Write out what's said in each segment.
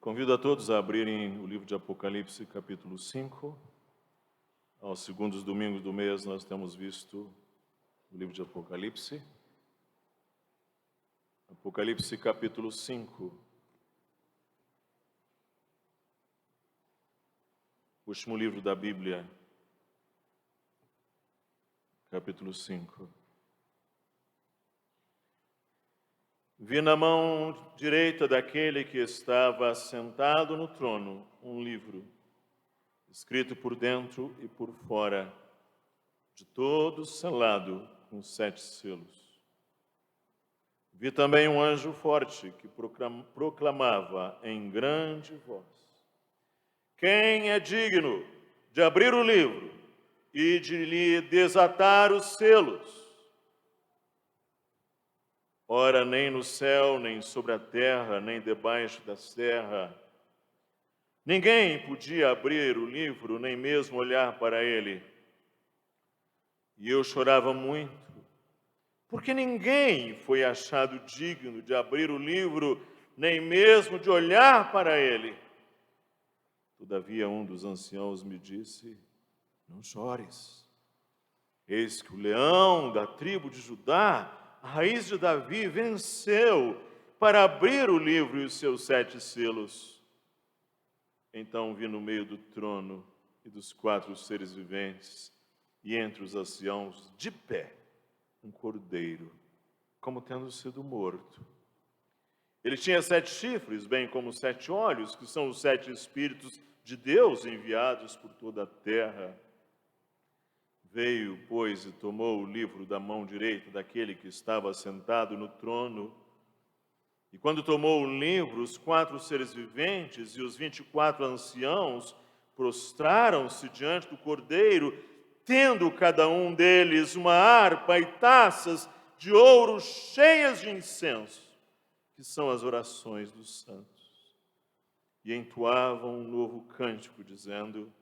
Convido a todos a abrirem o livro de Apocalipse, capítulo 5. Aos segundos domingos do mês, nós temos visto o livro de Apocalipse. Apocalipse, capítulo 5. Último livro da Bíblia, capítulo 5. Vi na mão direita daquele que estava sentado no trono um livro, escrito por dentro e por fora, de todo selado com 7 selos. Vi também um anjo forte que proclamava em grande voz: quem é digno de abrir o livro e de lhe desatar os selos? Ora, nem no céu, nem sobre a terra, nem debaixo da terra, ninguém podia abrir o livro, nem mesmo olhar para ele. E eu chorava muito, porque ninguém foi achado digno de abrir o livro, nem mesmo de olhar para ele. Todavia, um dos anciãos me disse: não chores. Eis que o leão da tribo de Judá, a raiz de Davi, venceu para abrir o livro e os seus 7 selos. Então vi no meio do trono e dos 4 seres viventes, e entre os anciãos, de pé, um cordeiro, como tendo sido morto. Ele tinha 7 chifres, bem como 7 olhos, que são os 7 Espíritos de Deus enviados por toda a terra. Veio, pois, e tomou o livro da mão direita daquele que estava sentado no trono. E quando tomou o livro, os 4 seres viventes e os 24 anciãos prostraram-se diante do Cordeiro, tendo cada um deles uma harpa e taças de ouro cheias de incenso, que são as orações dos santos. E entoavam um novo cântico, dizendo: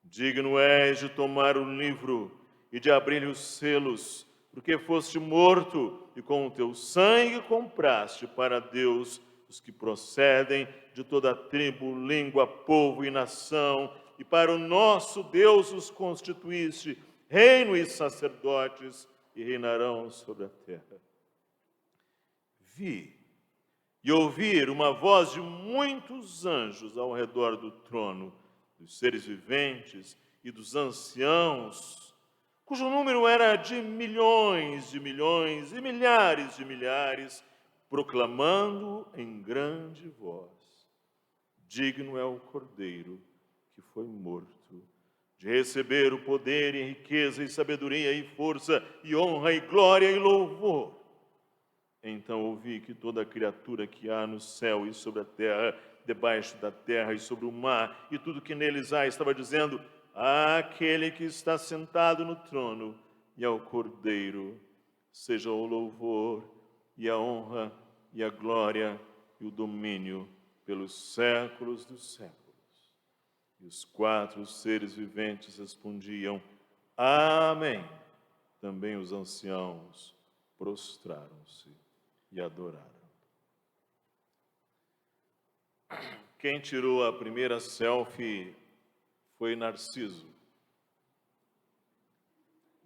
digno és de tomar o livro e de abrir os selos, porque foste morto e com o teu sangue compraste para Deus os que procedem de toda tribo, língua, povo e nação, e para o nosso Deus os constituíste reino e sacerdotes, e reinarão sobre a terra. Vi e ouvi uma voz de muitos anjos ao redor do trono, dos seres viventes e dos anciãos, cujo número era de milhões e milhares de milhares, proclamando em grande voz: digno é o Cordeiro que foi morto, de receber o poder e riqueza e sabedoria e força e honra e glória e louvor. Então ouvi que toda criatura que há no céu e sobre a terra, debaixo da terra e sobre o mar, e tudo que neles há, estava dizendo: àquele que está sentado no trono e ao Cordeiro, seja o louvor e a honra e a glória e o domínio pelos séculos dos séculos. E os 4 seres viventes respondiam: amém. Também os anciãos prostraram-se e adoraram. Quem tirou a primeira selfie foi Narciso.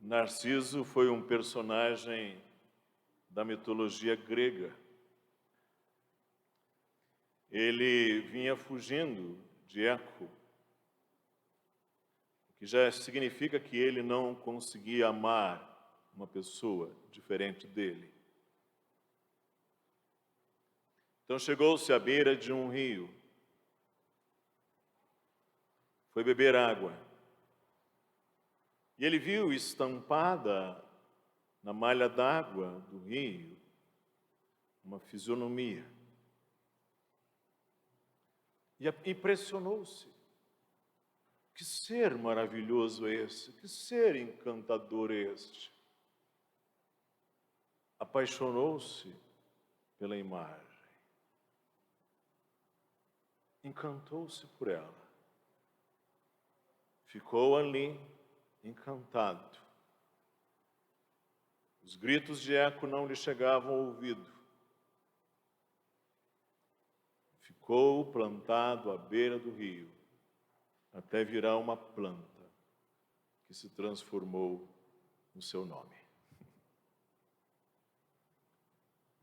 Narciso foi um personagem da mitologia grega. Ele vinha fugindo de Eco, o que já significa que ele não conseguia amar uma pessoa diferente dele. Então chegou-se à beira de um rio, foi beber água, e ele viu estampada na malha d'água do rio uma fisionomia, e impressionou-se. Que ser maravilhoso é esse, que ser encantador é este. Apaixonou-se pela imagem. Encantou-se por ela. Ficou ali, encantado. Os gritos de Eco não lhe chegavam ao ouvido. ficou plantado à beira do rio, até virar uma planta que se transformou no seu nome.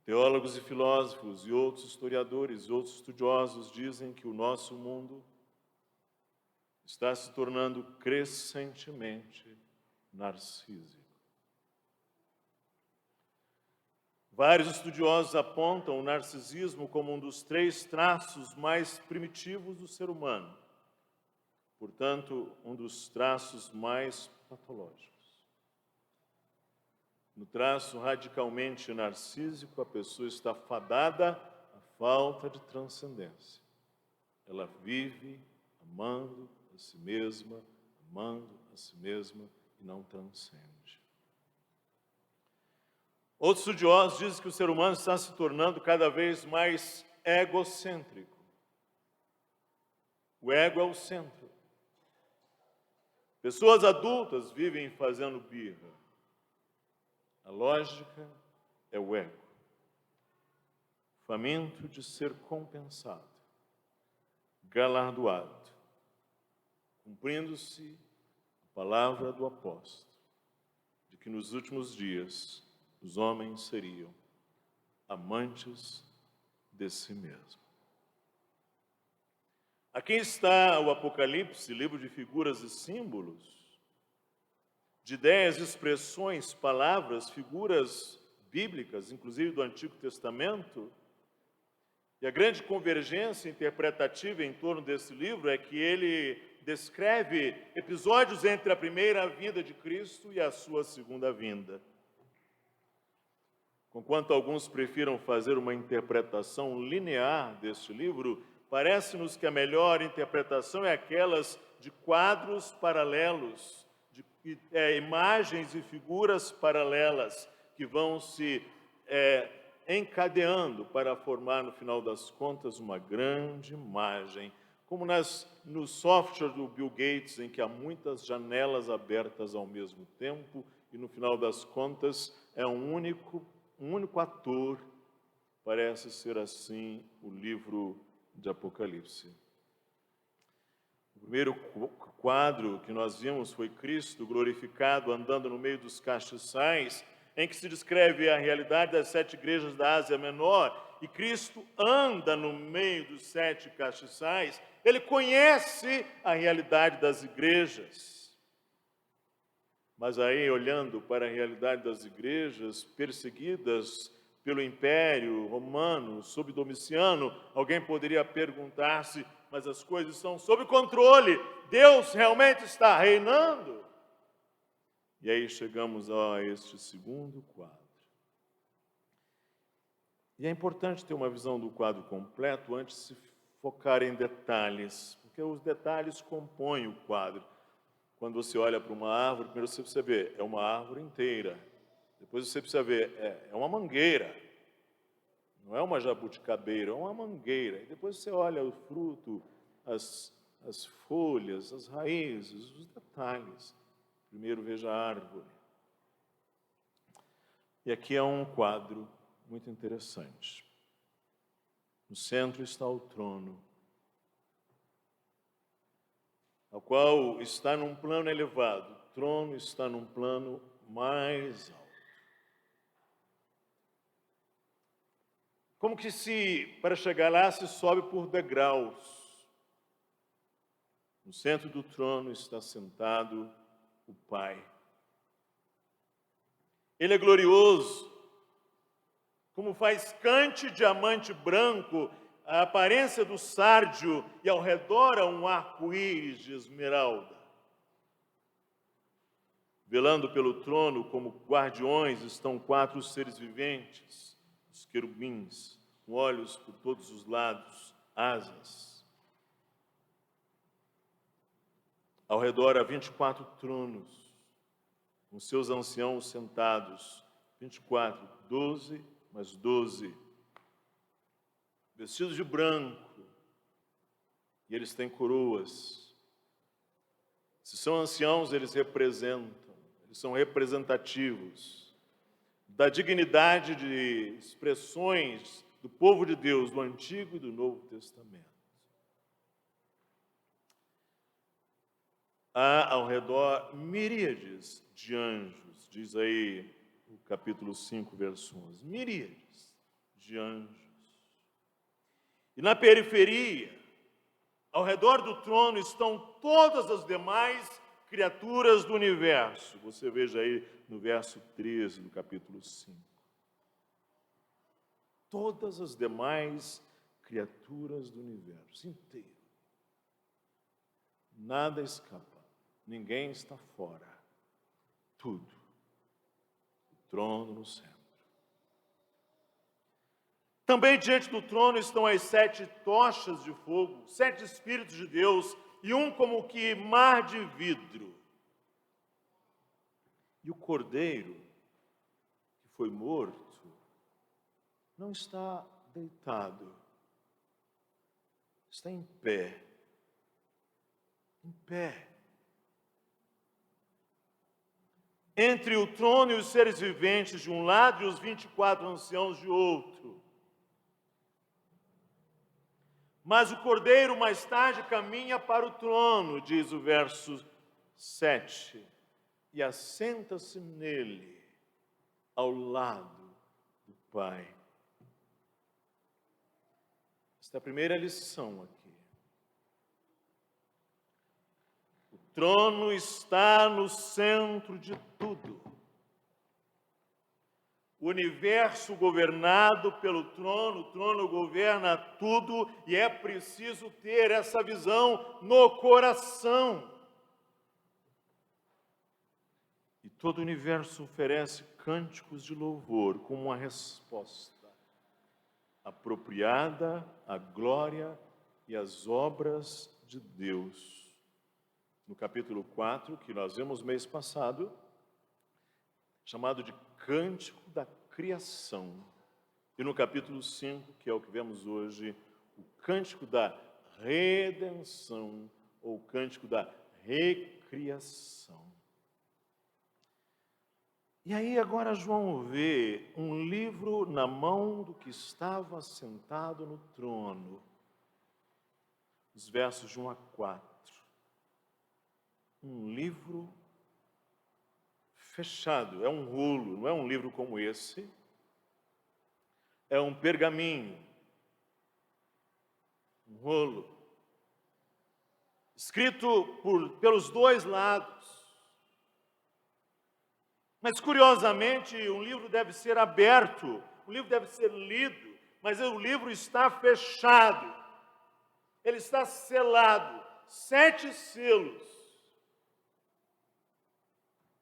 Teólogos e filósofos e outros historiadores e outros estudiosos dizem que o nosso mundo está se tornando crescentemente narcísico. Vários estudiosos apontam o narcisismo como um dos 3 traços mais primitivos do ser humano, portanto, um dos traços mais patológicos. No traço radicalmente narcísico, a pessoa está fadada à falta de transcendência. Ela vive amando a si mesma e não transcende. Outros estudiosos dizem que o ser humano está se tornando cada vez mais egocêntrico. O ego é o centro. Pessoas adultas vivem fazendo birra. A lógica é o ego, faminto de ser compensado, galardoado, cumprindo-se a palavra do apóstolo, de que nos últimos dias os homens seriam amantes de si mesmos. Aqui está o Apocalipse, livro de figuras e símbolos, de ideias, expressões, palavras, figuras bíblicas, inclusive do Antigo Testamento. E a grande convergência interpretativa em torno desse livro é que ele descreve episódios entre a primeira vinda de Cristo e a sua segunda vinda. Conquanto alguns prefiram fazer uma interpretação linear deste livro, parece-nos que a melhor interpretação é aquelas de quadros paralelos, de imagens e figuras paralelas que vão se encadeando para formar, no final das contas, uma grande imagem, como no software do Bill Gates, em que há muitas janelas abertas ao mesmo tempo, e no final das contas é um único ator. Parece ser assim o livro de Apocalipse. O primeiro quadro que nós vimos foi Cristo glorificado andando no meio dos castiçais, em que se descreve a realidade das 7 igrejas da Ásia Menor, e Cristo anda no meio dos 7 castiçais. Ele conhece a realidade das igrejas. Mas aí, olhando para a realidade das igrejas perseguidas pelo Império Romano, sob Domiciano, alguém poderia perguntar-se: mas as coisas estão sob controle? Deus realmente está reinando? E aí chegamos a este segundo quadro. E é importante ter uma visão do quadro completo antes de se focar em detalhes, porque os detalhes compõem o quadro. Quando você olha para uma árvore, primeiro você precisa ver, é uma árvore inteira. Depois você precisa ver, é uma mangueira. Não é uma jabuticabeira, é uma mangueira. E depois você olha o fruto, as folhas, as raízes, os detalhes. Primeiro veja a árvore. E aqui é um quadro muito interessante. No centro está o trono, ao qual está num plano elevado. O trono está num plano mais alto. Como que se, para chegar lá, se sobe por degraus. No centro do trono está sentado o Pai. Ele é glorioso, como faiscante diamante branco, a aparência do sárdio, e ao redor há um arco-íris de esmeralda. Velando pelo trono como guardiões estão 4 seres viventes, os querubins, com olhos por todos os lados, asas. Ao redor há 24 tronos, com seus anciãos sentados, 24, 12 mais 12, vestidos de branco, e eles têm coroas. Se são anciãos, eles são representativos da dignidade de expressões do povo de Deus, do Antigo e do Novo Testamento. Há ao redor miríades de anjos, diz aí o capítulo 5, verso 11, miríades de anjos. E na periferia, ao redor do trono, estão todas as demais criaturas do universo. Você veja aí no verso 13 do capítulo 5. Todas as demais criaturas do universo inteiro. Nada escapa. Ninguém está fora. Tudo. O trono no centro. Também diante do trono estão as 7 tochas de fogo, 7 Espíritos de Deus, e um como que mar de vidro. E o Cordeiro, que foi morto, não está deitado. Está em pé. Em pé. Entre o trono e os seres viventes de um lado e os 24 anciãos de outro. Mas o Cordeiro mais tarde caminha para o trono, diz o verso 7, e assenta-se nele, ao lado do Pai. Esta é a primeira lição aqui. O trono está no centro de tudo. O universo governado pelo trono, o trono governa tudo e é preciso ter essa visão no coração. E todo o universo oferece cânticos de louvor como uma resposta apropriada à glória e às obras de Deus. No capítulo 4, que nós vimos mês passado, chamado de Cântico da Criação. E no capítulo 5, que é o que vemos hoje, o Cântico da Redenção, ou Cântico da Recriação. E aí agora João vê um livro na mão do que estava sentado no trono. Os versos de 1 a 4. Um livro fechado, é um rolo, não é um livro como esse, é um pergaminho, um rolo, escrito pelos dois lados. Mas curiosamente, um livro deve ser aberto, o livro deve ser lido, mas o livro está fechado, ele está selado, 7 selos.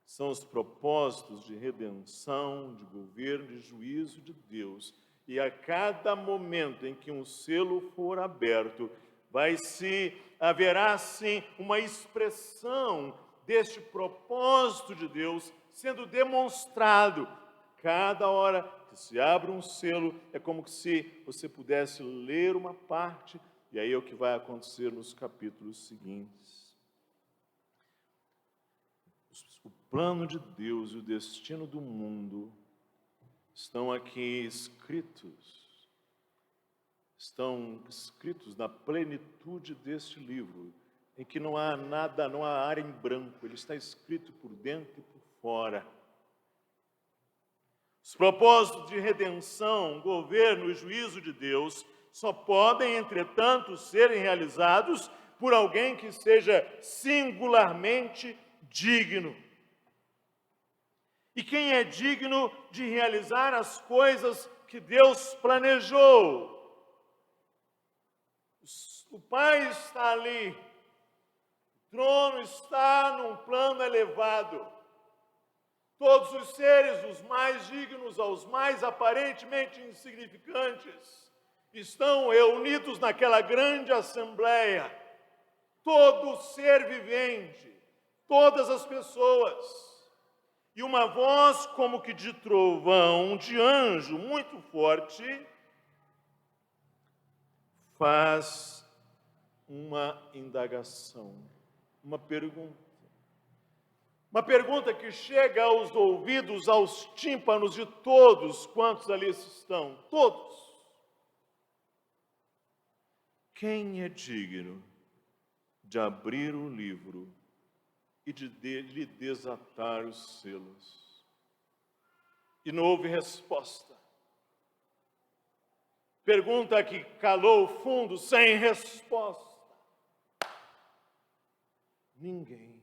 São os propósitos de redenção, de governo, de juízo de Deus. E a cada momento em que um selo for aberto, haverá sim uma expressão deste propósito de Deus sendo demonstrado. Cada hora que se abre um selo, é como se você pudesse ler uma parte, e aí é o que vai acontecer nos capítulos seguintes. O plano de Deus e o destino do mundo estão aqui escritos. Estão escritos na plenitude deste livro, em que não há nada, não há área em branco, ele está escrito por dentro e por fora. Os propósitos de redenção, governo e juízo de Deus só podem, entretanto, serem realizados por alguém que seja singularmente digno. E quem é digno de realizar as coisas que Deus planejou? O Pai está ali, o trono está num plano elevado. Todos os seres, dos mais dignos aos mais aparentemente insignificantes, estão reunidos naquela grande assembleia. Todo ser vivente, todas as pessoas. E uma voz como que de trovão, de anjo muito forte, faz uma indagação, uma pergunta. Uma pergunta que chega aos ouvidos, aos tímpanos de todos quantos ali estão. Todos. quem é digno de abrir o livro e de lhe desatar os selos? E não houve resposta. Pergunta que calou fundo, sem resposta. Ninguém.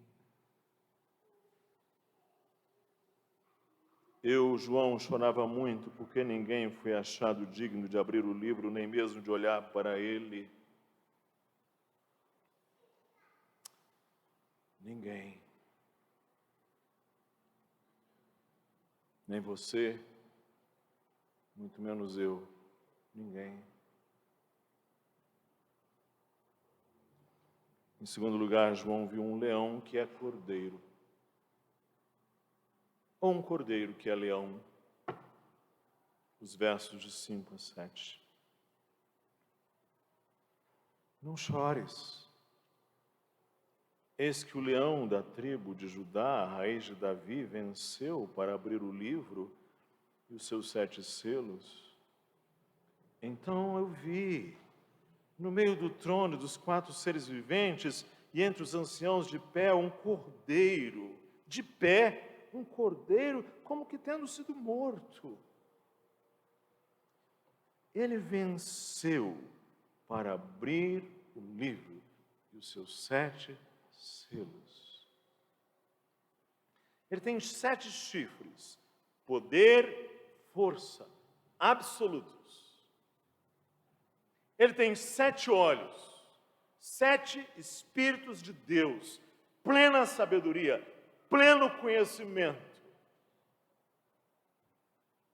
Eu, João, chorava muito porque ninguém foi achado digno de abrir o livro, nem mesmo de olhar para ele. Ninguém. Nem você, muito menos eu. Ninguém. Em segundo lugar, João viu um leão que é cordeiro. Ou um cordeiro que é leão. Os versos de 5 a 7. Não chores. Eis que o leão da tribo de Judá, a raiz de Davi, venceu para abrir o livro e os seus 7 selos. Então eu vi, no meio do trono dos 4 seres viventes e entre os anciãos de pé, um cordeiro, de pé, um cordeiro como que tendo sido morto. Ele venceu para abrir o livro e os seus 7 selos. Ele tem 7 chifres, poder, força, absolutos. Ele tem 7 olhos, 7 Espíritos de Deus, plena sabedoria, pleno conhecimento.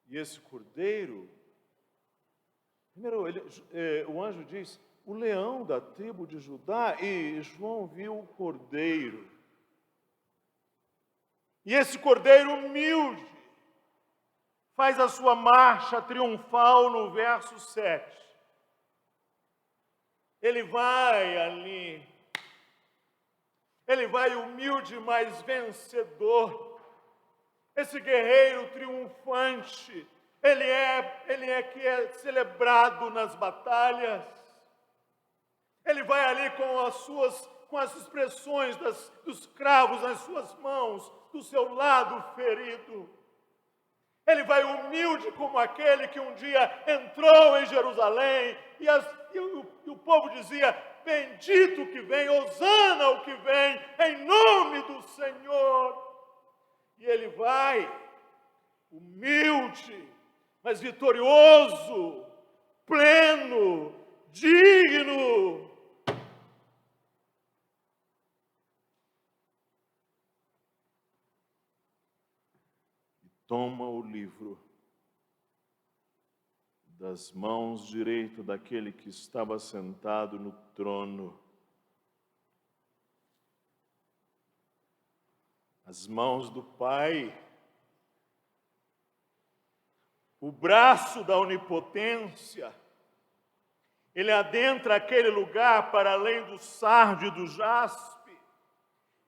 E esse cordeiro, primeiro o anjo diz, o leão da tribo de Judá, e João viu o cordeiro. E esse cordeiro humilde faz a sua marcha triunfal no verso 7. Ele vai ali, ele vai humilde, mas vencedor. Esse guerreiro triunfante, ele é que é celebrado nas batalhas. Ele vai ali com as expressões dos cravos nas suas mãos, do seu lado ferido. Ele vai humilde como aquele que um dia entrou em Jerusalém e o povo dizia, bendito que vem, hosana o que vem, em nome do Senhor. E ele vai humilde, mas vitorioso, pleno, digno. Toma o livro das mãos direitas daquele que estava sentado no trono. As mãos do Pai, o braço da onipotência. Ele adentra aquele lugar para além do sardio e do jaspe.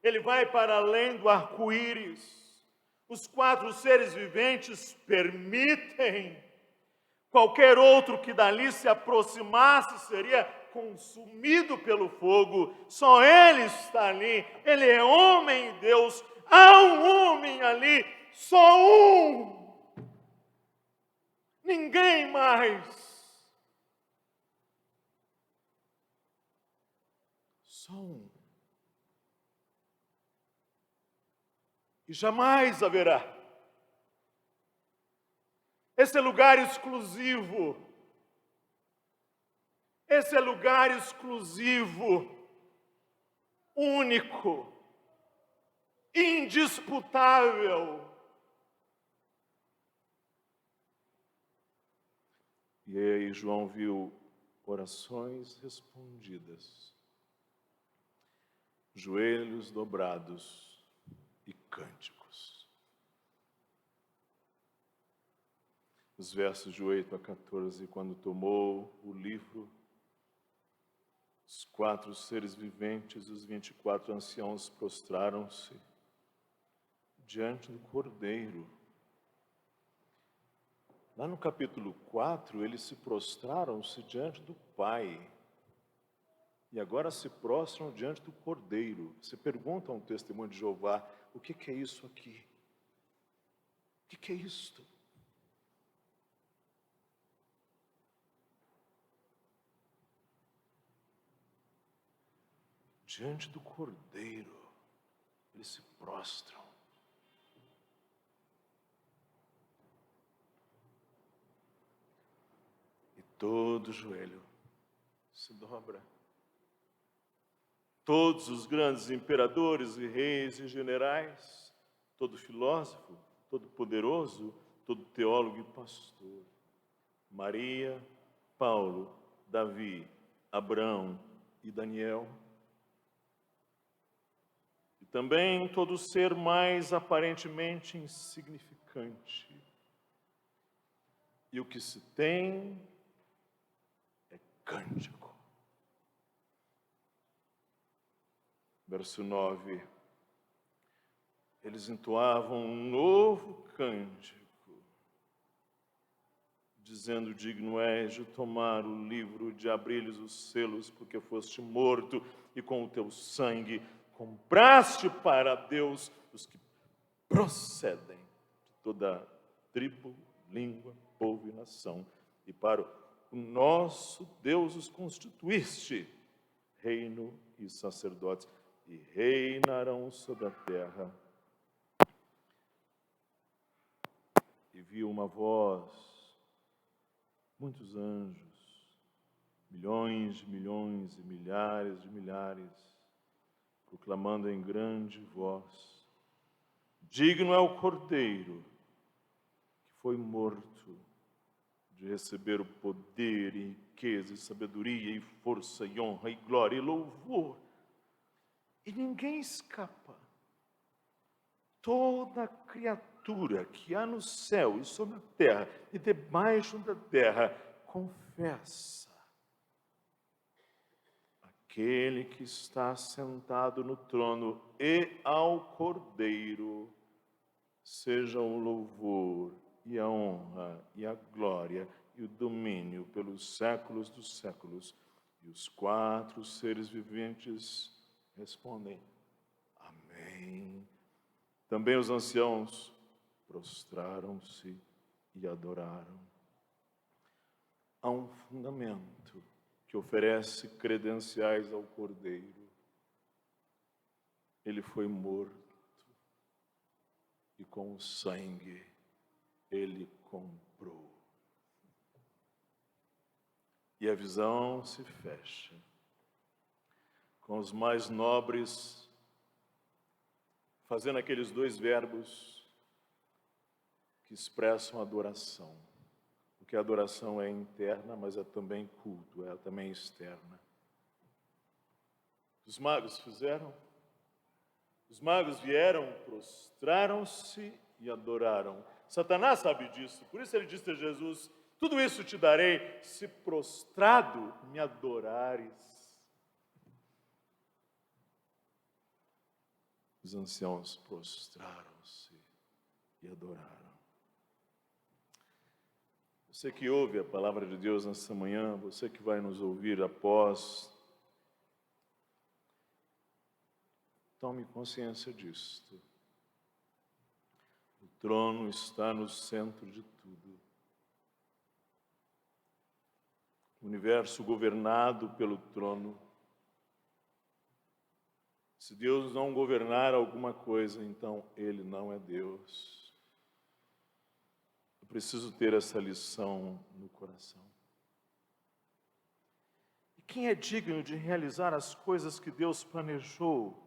Ele vai para além do arco-íris. Os 4 seres viventes permitem. Qualquer outro que dali se aproximasse seria consumido pelo fogo. Só ele está ali. Ele é homem e Deus. Há um homem ali. Só um. Ninguém mais. Só um. E jamais haverá. Esse é lugar exclusivo. Esse é lugar exclusivo, único, indisputável. E aí João viu orações respondidas, joelhos dobrados e cânticos. Os versos de 8 a 14, quando tomou o livro, os 4 seres viventes e os 24 anciãos prostraram-se diante do Cordeiro. Lá no capítulo 4, eles se prostraram-se diante do Pai. e agora se prostram diante do Cordeiro. Se perguntam ao testemunho de Jeová, o que é isso aqui? O que é isto? Diante do Cordeiro, eles se prostram. E todo joelho se dobra. Todos os grandes imperadores e reis e generais, todo filósofo, todo poderoso, todo teólogo e pastor, Maria, Paulo, Davi, Abraão e Daniel, e também todo ser mais aparentemente insignificante. E o que se tem é cântico. Verso 9. Eles entoavam um novo cântico, dizendo: digno és de tomar o livro, de abrir-lhes os selos, porque foste morto e com o teu sangue compraste para Deus os que procedem de toda tribo, língua, povo e nação, e para o nosso Deus os constituíste reino e sacerdotes, e reinarão sobre a terra. E viu uma voz, muitos anjos, milhões de milhões e milhares de milhares, proclamando em grande voz: digno é o Cordeiro que foi morto de receber o poder e riqueza e sabedoria e força e honra e glória e louvor. E ninguém escapa. Toda criatura que há no céu e sobre a terra e debaixo da terra confessa: aquele que está sentado no trono e ao Cordeiro seja o louvor e a honra e a glória e o domínio pelos séculos dos séculos. E os 4 seres viventes respondem: amém. Também os anciãos prostraram-se e adoraram. Há um fundamento que oferece credenciais ao Cordeiro. Ele foi morto e com o sangue ele comprou. E a visão se fecha com os mais nobres fazendo aqueles 2 verbos que expressam adoração. Porque a adoração é interna, mas é também culto, é também externa. Os magos fizeram. Os magos vieram, prostraram-se e adoraram. Satanás sabe disso, por isso ele disse a Jesus: tudo isso te darei se prostrado me adorares. Os anciãos prostraram-se e adoraram. Você que ouve a palavra de Deus nesta manhã, você que vai nos ouvir após, tome consciência disto. O trono está no centro de tudo. O universo governado pelo trono. Se Deus não governar alguma coisa, então Ele não é Deus. Eu preciso ter essa lição no coração. E quem é digno de realizar as coisas que Deus planejou?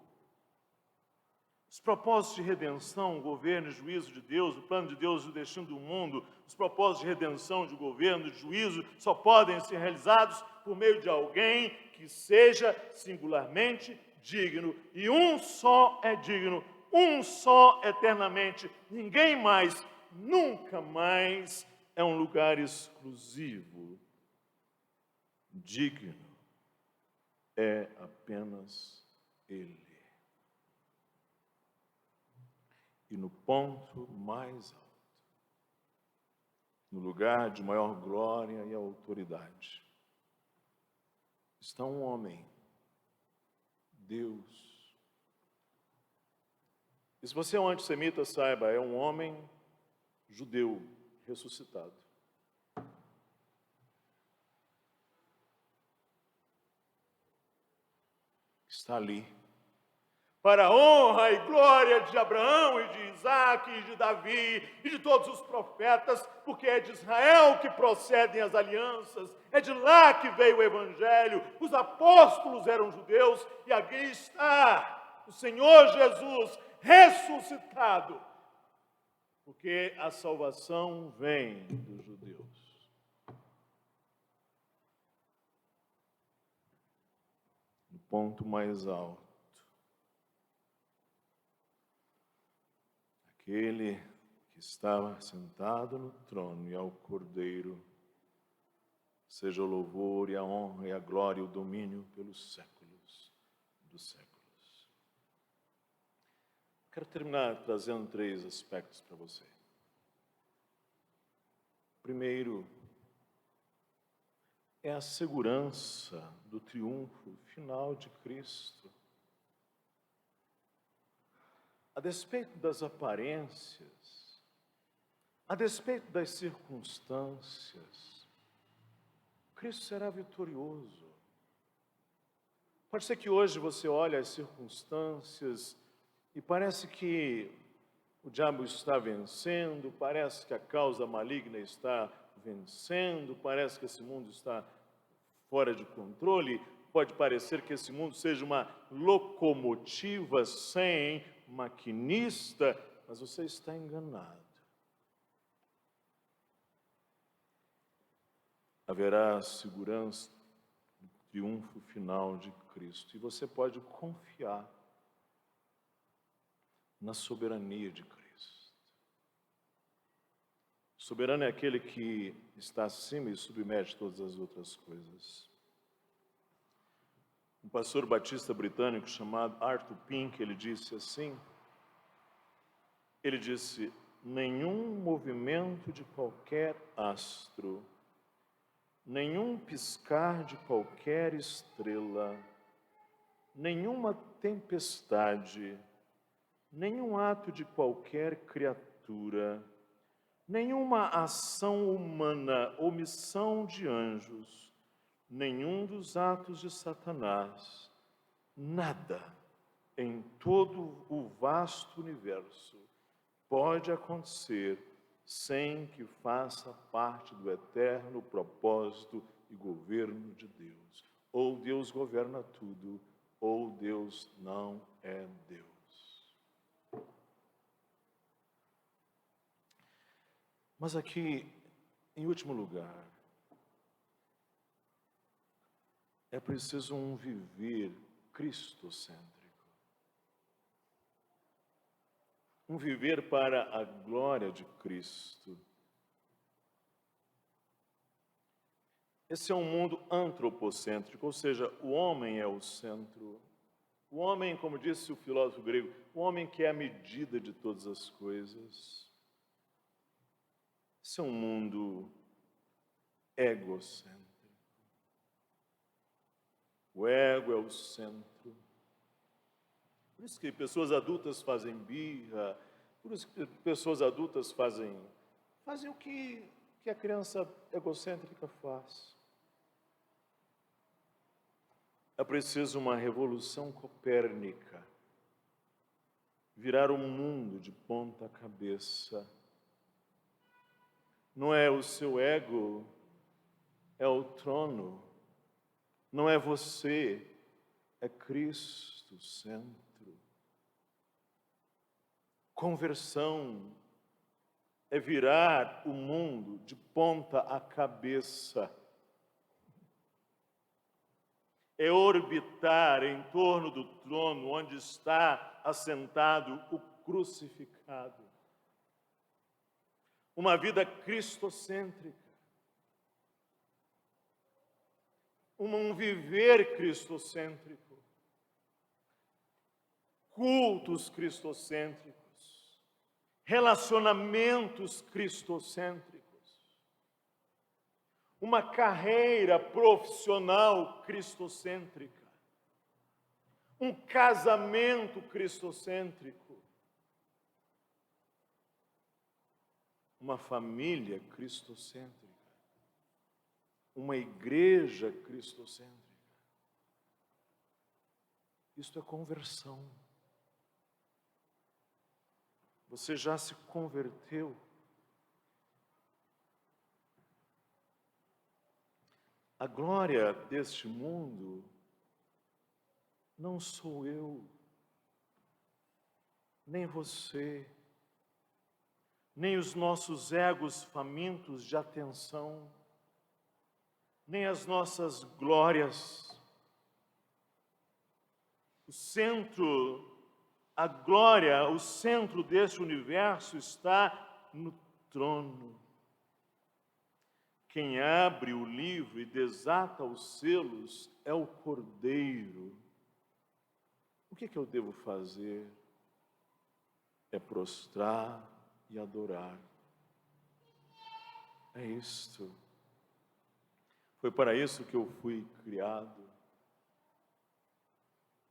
Os propósitos de redenção, o governo e juízo de Deus, o plano de Deus, o destino do mundo, os propósitos de redenção, de governo, de juízo, só podem ser realizados por meio de alguém que seja singularmente digno, e um só é digno, um só eternamente, ninguém mais, nunca mais é um lugar exclusivo. Digno é apenas Ele. E no ponto mais alto, no lugar de maior glória e autoridade, está um homem Deus. E se você é um antissemita, saiba, é um homem judeu ressuscitado. Está ali. Para a honra e glória de Abraão e de Isaac e de Davi e de todos os profetas, porque é de Israel que procedem as alianças, é de lá que veio o Evangelho, os apóstolos eram judeus e aqui está o Senhor Jesus ressuscitado, porque a salvação vem dos judeus. No ponto mais alto, aquele que estava sentado no trono e ao Cordeiro, seja o louvor e a honra e a glória e o domínio pelos séculos dos séculos. Quero terminar trazendo 3 aspectos para você. Primeiro, é a segurança do triunfo final de Cristo. A despeito das aparências, a despeito das circunstâncias, Cristo será vitorioso. Pode ser que hoje você olhe as circunstâncias e parece que o diabo está vencendo, parece que a causa maligna está vencendo, parece que esse mundo está fora de controle. Pode parecer que esse mundo seja uma locomotiva sem maquinista, mas você está enganado. Haverá segurança no triunfo final de Cristo e você pode confiar na soberania de Cristo. Soberano é aquele que está acima e submete todas as outras coisas. Um pastor batista britânico chamado Arthur Pink, ele disse assim, ele disse: nenhum movimento de qualquer astro, nenhum piscar de qualquer estrela, nenhuma tempestade, nenhum ato de qualquer criatura, nenhuma ação humana ou missão de anjos, nenhum dos atos de Satanás, nada em todo o vasto universo pode acontecer sem que faça parte do eterno propósito e governo de Deus. Ou Deus governa tudo, ou Deus não é Deus. Mas aqui, em último lugar, é preciso um viver cristocêntrico. Um viver para a glória de Cristo. Esse é um mundo antropocêntrico, ou seja, o homem é o centro. O homem, como disse o filósofo grego, o homem que é a medida de todas as coisas. Esse é um mundo egocêntrico. O ego é o centro. Por isso que pessoas adultas fazem birra, por isso que pessoas adultas fazem o que a criança egocêntrica faz. É preciso uma revolução copérnica, virar o mundo de ponta cabeça. Não é o seu ego, é o trono. Não é você, é Cristo centro. Conversão é virar o mundo de ponta a cabeça. É orbitar em torno do trono onde está assentado o crucificado. Uma vida cristocêntrica. Um viver cristocêntrico. Cultos cristocêntricos. Relacionamentos cristocêntricos. Uma carreira profissional cristocêntrica. um casamento cristocêntrico, uma família cristocêntrica, uma igreja cristocêntrica. Isto é conversão. Você já se converteu? A glória deste mundo não sou eu, nem você, nem os nossos egos famintos de atenção, nem as nossas glórias. O centro, a glória, o centro deste universo está no trono. Quem abre o livro e desata os selos é o Cordeiro. O que eu devo fazer? É prostrar e adorar. É isto. Foi para isso que eu fui criado.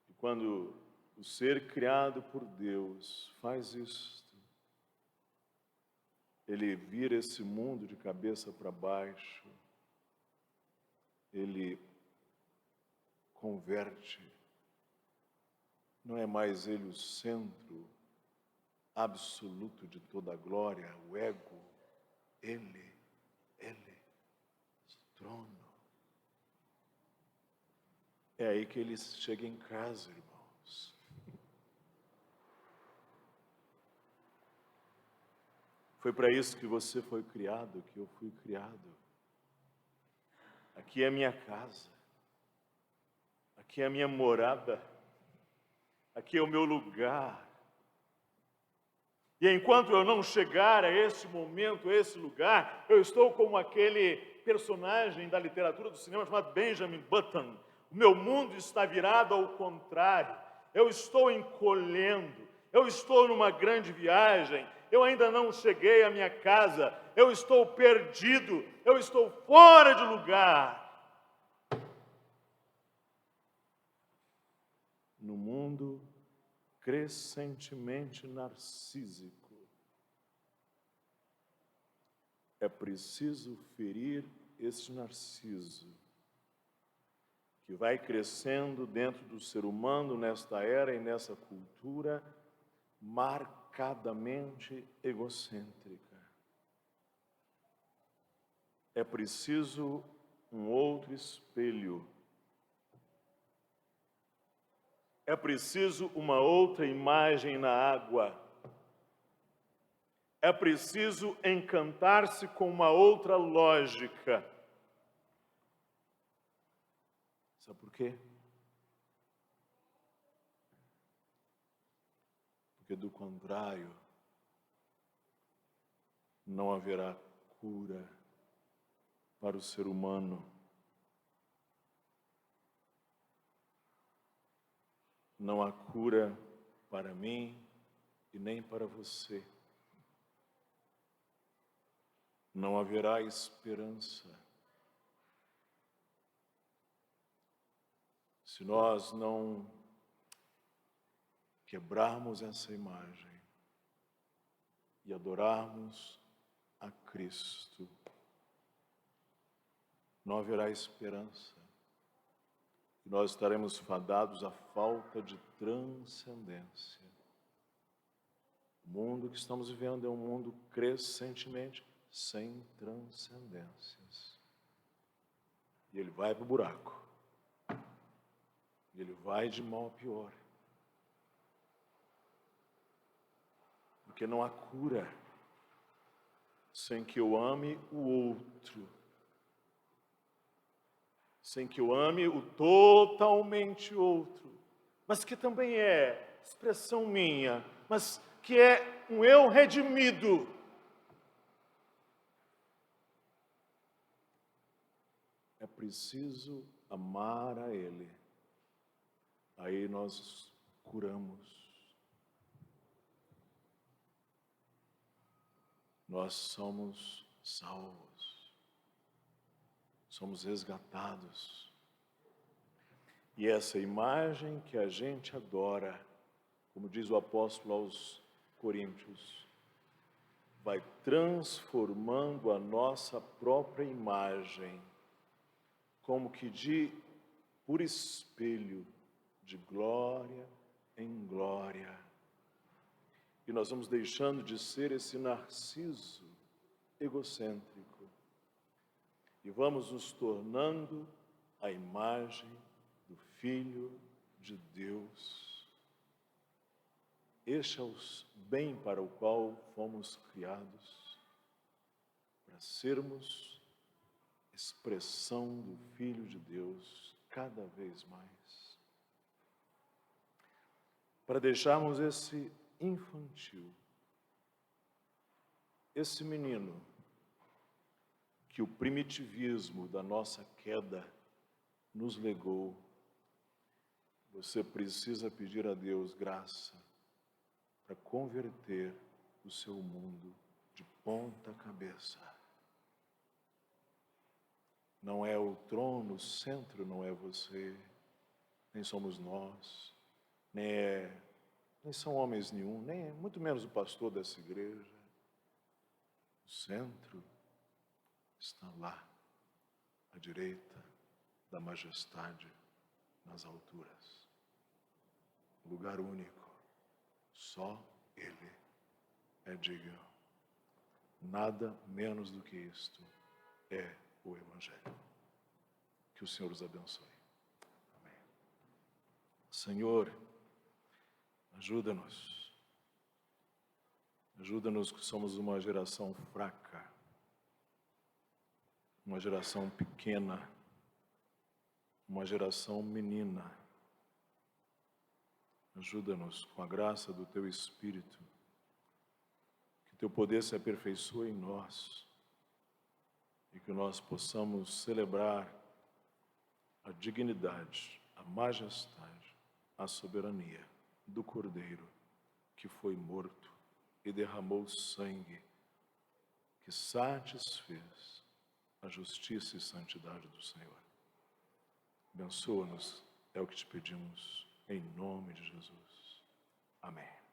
E quando o ser criado por Deus faz isto, ele vira esse mundo de cabeça para baixo, ele converte. Não é mais ele o centro absoluto de toda a glória, o ego, ele, o trono. É aí que ele chega em casa, irmãos. Foi para isso que você foi criado, que eu fui criado. Aqui é a minha casa, aqui é a minha morada, aqui é o meu lugar. E enquanto eu não chegar a esse momento, a esse lugar, eu estou como aquele personagem da literatura do cinema chamado Benjamin Button. O meu mundo está virado ao contrário. Eu estou encolhendo, eu estou numa grande viagem, eu ainda não cheguei à minha casa, eu estou perdido, eu estou fora de lugar. No mundo crescentemente narcísico, é preciso ferir esse narciso, que vai crescendo dentro do ser humano nesta era e nessa cultura marcadamente egocêntrica. É preciso um outro espelho. É preciso uma outra imagem na água. É preciso encantar-se com uma outra lógica. Sabe por quê? Porque do contrário, não haverá cura para o ser humano. Não há cura para mim e nem para você. Não haverá esperança se nós não quebrarmos essa imagem e adorarmos a Cristo. Não haverá esperança. E nós estaremos fadados à falta de transcendência. O mundo que estamos vivendo é um mundo crescentemente sem transcendências. E ele vai para o buraco. E ele vai de mal a pior. Porque não há cura sem que eu ame o outro. Sem que eu ame o totalmente outro. Mas que também é expressão minha, mas que é um eu redimido. É preciso amar a Ele. Aí nós curamos. Nós somos salvos. Somos resgatados. E essa imagem que a gente adora, como diz o apóstolo aos Coríntios, vai transformando a nossa própria imagem, como que por espelho, de glória em glória. E nós vamos deixando de ser esse narciso egocêntrico e vamos nos tornando a imagem do Filho de Deus. Este é o bem para o qual fomos criados, para sermos expressão do Filho de Deus cada vez mais. Para deixarmos esse infantil, esse menino que o primitivismo da nossa queda nos legou, você precisa pedir a Deus graça para converter o seu mundo de ponta cabeça. Não é o trono, o centro não é você, nem somos nós, nem são homens nenhum, nem muito menos o pastor dessa igreja. O centro está lá, à direita da majestade nas alturas. Lugar único, só Ele é digno. Nada menos do que isto é o Evangelho. Que o Senhor os abençoe. Amém. Senhor, ajuda-nos. Ajuda-nos que somos uma geração fraca, uma geração pequena, uma geração menina. Ajuda-nos com a graça do Teu Espírito, que Teu poder se aperfeiçoe em nós e que nós possamos celebrar a dignidade, a majestade, a soberania do Cordeiro que foi morto e derramou sangue, que satisfez a justiça e santidade do Senhor. Abençoa-nos, é o que te pedimos, em nome de Jesus. Amém.